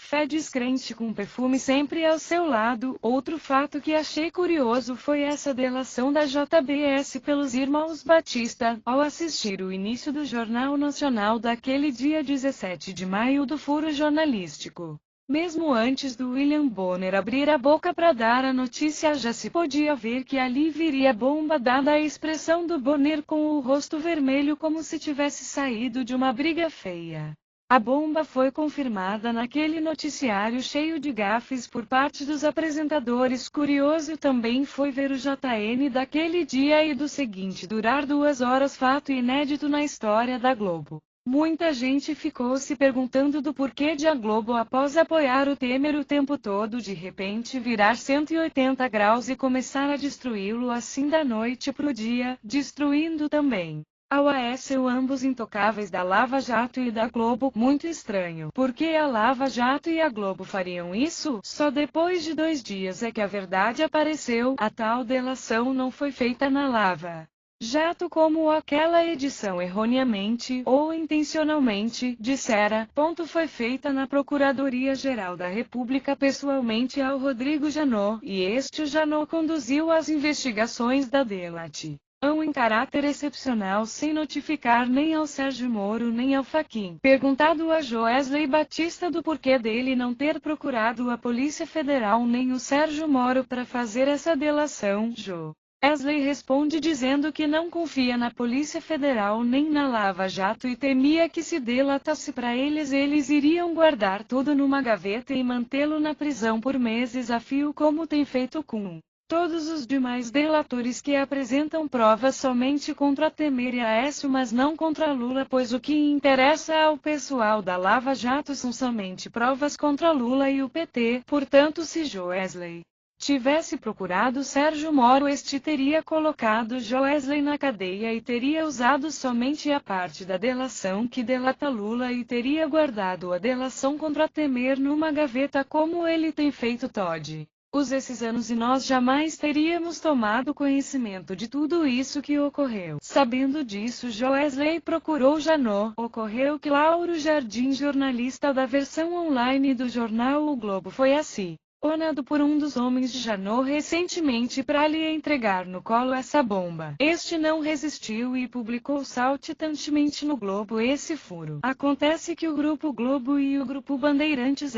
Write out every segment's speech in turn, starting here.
fé descrente com perfume sempre ao seu lado. Outro fato que achei curioso foi essa delação da JBS pelos irmãos Batista, ao assistir o início do Jornal Nacional daquele dia 17 de maio do furo jornalístico. Mesmo antes do William Bonner abrir a boca para dar a notícia, já se podia ver que ali viria bomba, dada a expressão do Bonner com o rosto vermelho como se tivesse saído de uma briga feia. A bomba foi confirmada naquele noticiário cheio de gafes por parte dos apresentadores. Curioso também foi ver o JN daquele dia e do seguinte durar 2 horas, fato inédito na história da Globo. Muita gente ficou se perguntando do porquê de a Globo, após apoiar o Temer o tempo todo, de repente virar 180 graus e começar a destruí-lo assim da noite pro dia, destruindo também ao Aécio, ambos intocáveis da Lava Jato e da Globo. Muito estranho. Por que a Lava Jato e a Globo fariam isso? Só depois de 2 dias é que a verdade apareceu. A tal delação não foi feita na Lava Jato como aquela edição erroneamente, ou intencionalmente, dissera. Foi feita na Procuradoria-Geral da República pessoalmente ao Rodrigo Janot, e este o Janot conduziu as investigações da delação em caráter excepcional, sem notificar nem ao Sérgio Moro nem ao Fachin. Perguntado a Joesley Batista do porquê dele não ter procurado a Polícia Federal nem o Sérgio Moro para fazer essa delação, Joesley responde dizendo que não confia na Polícia Federal nem na Lava Jato e temia que se delatasse para eles iriam guardar tudo numa gaveta e mantê-lo na prisão por meses a fio, como tem feito com todos os demais delatores que apresentam provas somente contra Temer e Aécio, mas não contra Lula, pois o que interessa ao pessoal da Lava Jato são somente provas contra Lula e o PT. Portanto, se Joesley tivesse procurado Sérgio Moro, este teria colocado Joesley na cadeia e teria usado somente a parte da delação que delata Lula e teria guardado a delação contra Temer numa gaveta, como ele tem feito todos esses anos, e nós jamais teríamos tomado conhecimento de tudo isso que ocorreu. Sabendo disso, Joesley procurou Janot. Ocorreu que Lauro Jardim, jornalista da versão online do jornal O Globo, foi acionado por um dos homens de Janot recentemente para lhe entregar no colo essa bomba. Este não resistiu e publicou saltitantemente no Globo esse furo. Acontece que o Grupo Globo e o Grupo Bandeirantes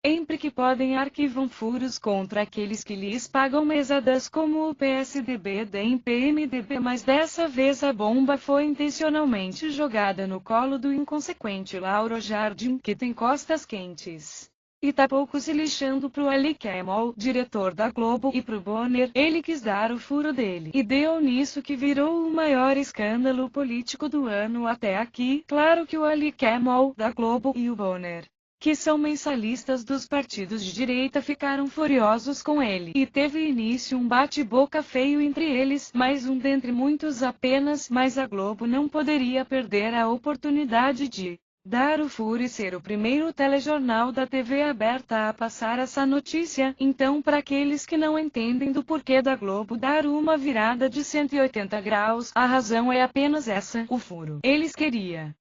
sempre que podem arquivam furos contra aqueles que lhes pagam mesadas, como o PSDB, DEM, PMDB, mas dessa vez a bomba foi intencionalmente jogada no colo do inconsequente Lauro Jardim, que tem costas quentes e tá pouco se lixando pro Ali Kemal, diretor da Globo, e pro Bonner. Ele quis dar o furo dele, e deu nisso que virou o maior escândalo político do ano até aqui. Claro que o Ali Kemal, da Globo, e o Bonner, que são mensalistas dos partidos de direita, ficaram furiosos com ele, e teve início um bate-boca feio entre eles, mais um dentre muitos apenas, mas a Globo não poderia perder a oportunidade de dar o furo e ser o primeiro telejornal da TV aberta a passar essa notícia. Então, para aqueles que não entendem do porquê da Globo dar uma virada de 180 graus, a razão é apenas essa: o furo. Eles queriam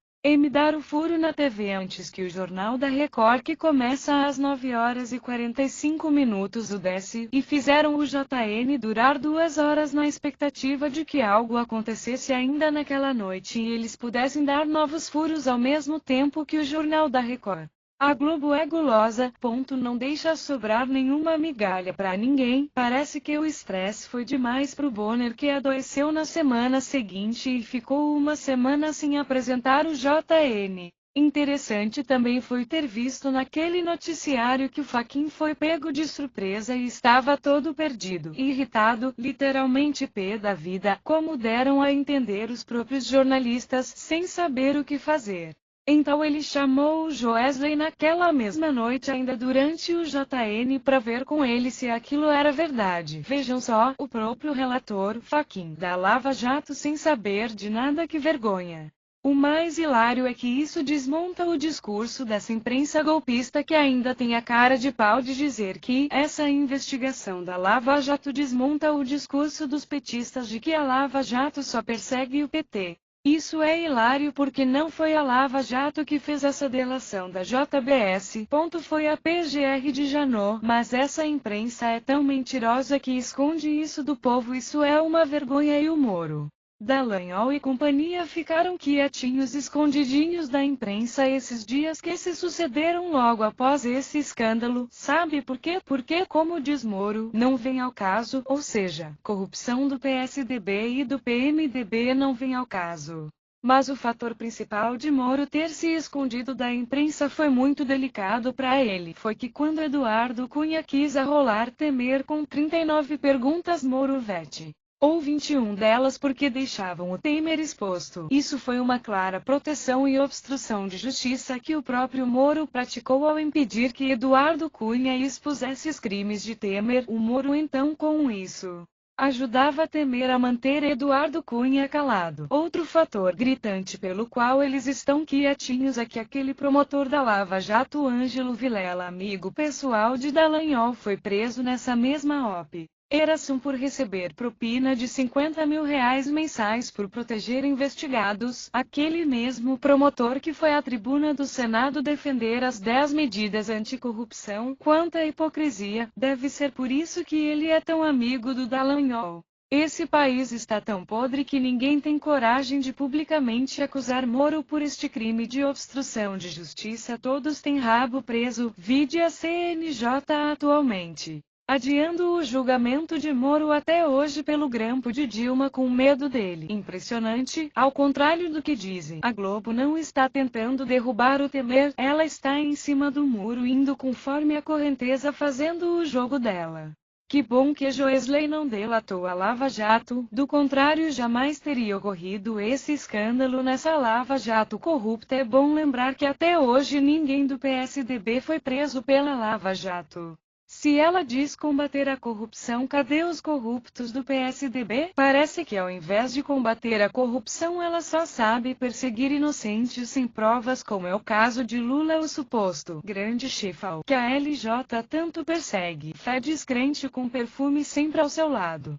dar o furo na TV antes que o Jornal da Record, que começa às 9h45, o desse, e fizeram o JN durar 2 horas na expectativa de que algo acontecesse ainda naquela noite e eles pudessem dar novos furos ao mesmo tempo que o Jornal da Record. A Globo é gulosa, não deixa sobrar nenhuma migalha pra ninguém. Parece que o estresse foi demais pro Bonner, que adoeceu na semana seguinte e ficou uma semana sem apresentar o JN. Interessante também foi ter visto naquele noticiário que o Fachin foi pego de surpresa e estava todo perdido, irritado, literalmente pé da vida, como deram a entender os próprios jornalistas, sem saber o que fazer. Então ele chamou o Joesley naquela mesma noite, ainda durante o JN, para ver com ele se aquilo era verdade. Vejam só, o próprio relator, Fachin, da Lava Jato, sem saber de nada. Que vergonha! O mais hilário é que isso desmonta o discurso dessa imprensa golpista, que ainda tem a cara de pau de dizer que essa investigação da Lava Jato desmonta o discurso dos petistas de que a Lava Jato só persegue o PT. Isso é hilário porque não foi a Lava Jato que fez essa delação da JBS, foi a PGR de Janot, mas essa imprensa é tão mentirosa que esconde isso do povo. Isso é uma vergonha. E o Moro, Dallagnol e companhia ficaram quietinhos, escondidinhos da imprensa esses dias que se sucederam logo após esse escândalo. Sabe por quê? Porque, como diz Moro, não vem ao caso, ou seja, corrupção do PSDB e do PMDB não vem ao caso. Mas o fator principal de Moro ter se escondido da imprensa foi muito delicado para ele. Foi que quando Eduardo Cunha quis arrolar Temer com 39 perguntas, Moro vete ou 21 delas porque deixavam o Temer exposto. Isso foi uma clara proteção e obstrução de justiça que o próprio Moro praticou ao impedir que Eduardo Cunha expusesse os crimes de Temer. O Moro então com isso ajudava Temer a manter Eduardo Cunha calado. Outro fator gritante pelo qual eles estão quietinhos é que aquele promotor da Lava Jato, Ângelo Vilela, amigo pessoal de Dallagnol, foi preso nessa mesma operação por receber propina de R$50 mil mensais por proteger investigados. Aquele mesmo promotor que foi à tribuna do Senado defender as 10 medidas anticorrupção. Quanta hipocrisia! Deve ser por isso que ele é tão amigo do Dallagnol. Esse país está tão podre que ninguém tem coragem de publicamente acusar Moro por este crime de obstrução de justiça. Todos têm rabo preso. Vide a CNJ atualmente adiando o julgamento de Moro até hoje pelo grampo de Dilma com medo dele. Impressionante, ao contrário do que dizem. A Globo não está tentando derrubar o Temer, ela está em cima do muro indo conforme a correnteza fazendo o jogo dela. Que bom que Joesley não delatou a Lava Jato, do contrário jamais teria ocorrido esse escândalo nessa Lava Jato corrupta. É bom lembrar que até hoje ninguém do PSDB foi preso pela Lava Jato. Se ela diz combater a corrupção, cadê os corruptos do PSDB? Parece que ao invés de combater a corrupção ela só sabe perseguir inocentes sem provas, como é o caso de Lula, o suposto grande chefão que a LJ tanto persegue. Fé descrente com perfume sempre ao seu lado.